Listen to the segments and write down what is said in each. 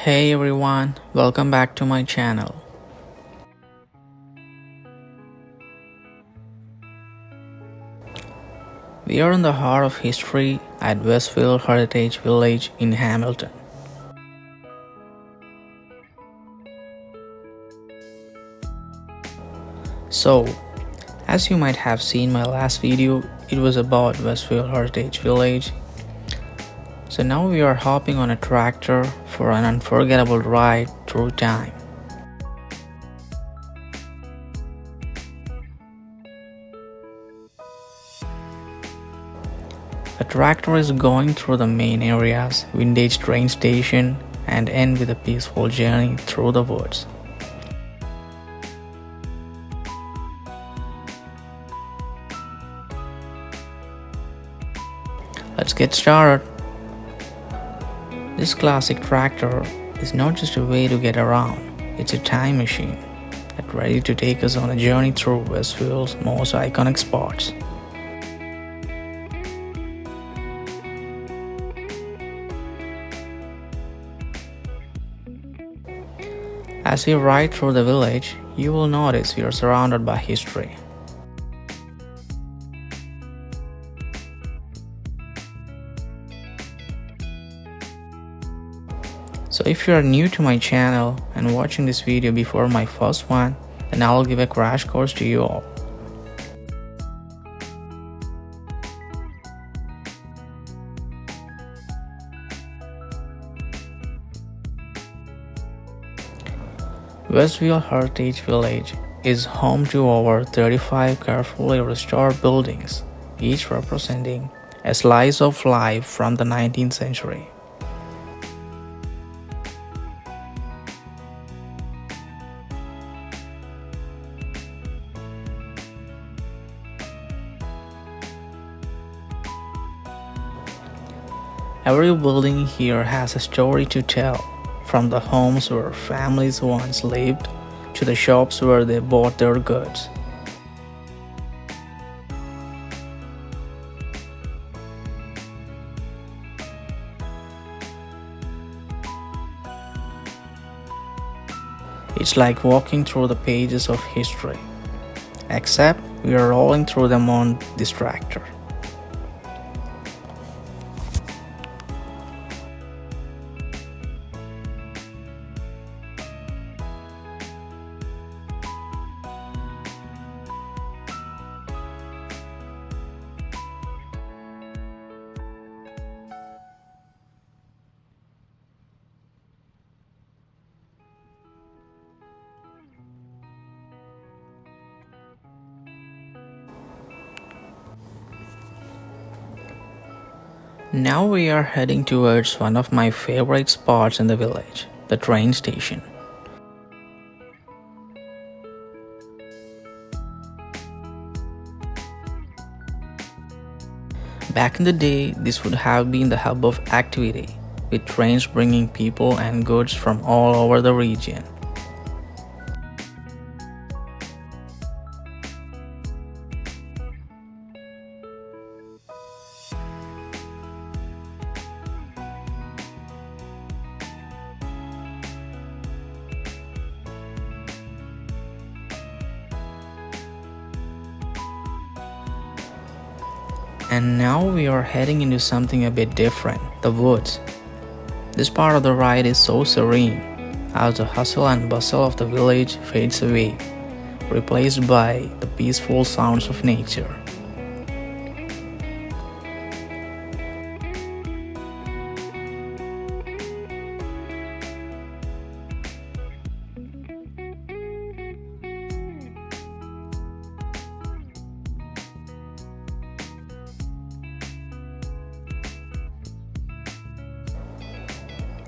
Hey everyone, welcome back to my channel. We are in the heart of history at Westfield Heritage Village in Hamilton. So, as you might have seen my last video, it was about Westfield Heritage Village. So now we are hopping on a tractor for an unforgettable ride through time. The tractor is going through the main areas, vintage train station, and end with a peaceful journey through the woods. Let's get started. This classic tractor is not just a way to get around, it's a time machine that's ready to take us on a journey through Westfield's most iconic spots. As we ride through the village, you will notice we are surrounded by history. So if you are new to my channel and watching this video before my first one, then I will give a crash course to you all. Westfield Heritage Village is home to over 35 carefully restored buildings, each representing a slice of life from the 19th century. Every building here has a story to tell, from the homes where families once lived to the shops where they bought their goods. It's like walking through the pages of history, except we are rolling through them on this tractor. Now we are heading towards one of my favorite spots in the village, the train station. Back in the day, this would have been the hub of activity, with trains bringing people and goods from all over the region. And now we are heading into something a bit different, the woods. This part of the ride is so serene, as the hustle and bustle of the village fades away, replaced by the peaceful sounds of nature.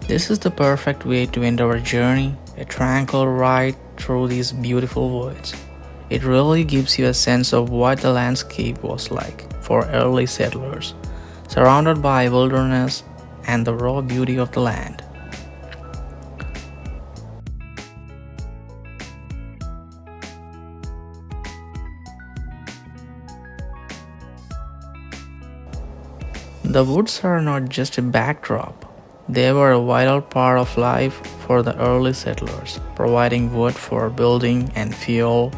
This is the perfect way to end our journey, a tranquil ride through these beautiful woods. It really gives you a sense of what the landscape was like for early settlers, surrounded by wilderness and the raw beauty of the land. The woods are not just a backdrop, They were a vital part of life for the early settlers, providing wood for building and fuel,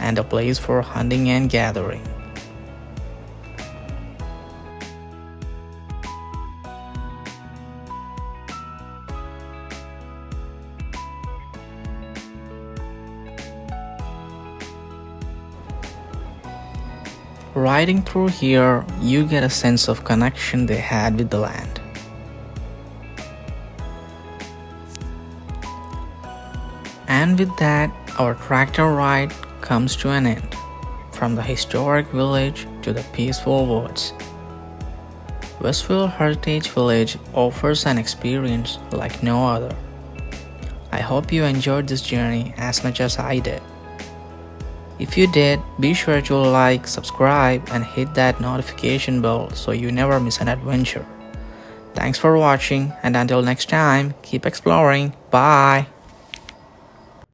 and a place for hunting and gathering. Riding through here, you get a sense of connection they had with the land. And with that, our tractor ride comes to an end. From the historic village to the peaceful woods, Westfield Heritage Village offers an experience like no other. I hope you enjoyed this journey as much as I did. If you did, be sure to like, subscribe, and hit that notification bell so you never miss an adventure. Thanks for watching, and until next time, keep exploring. Bye!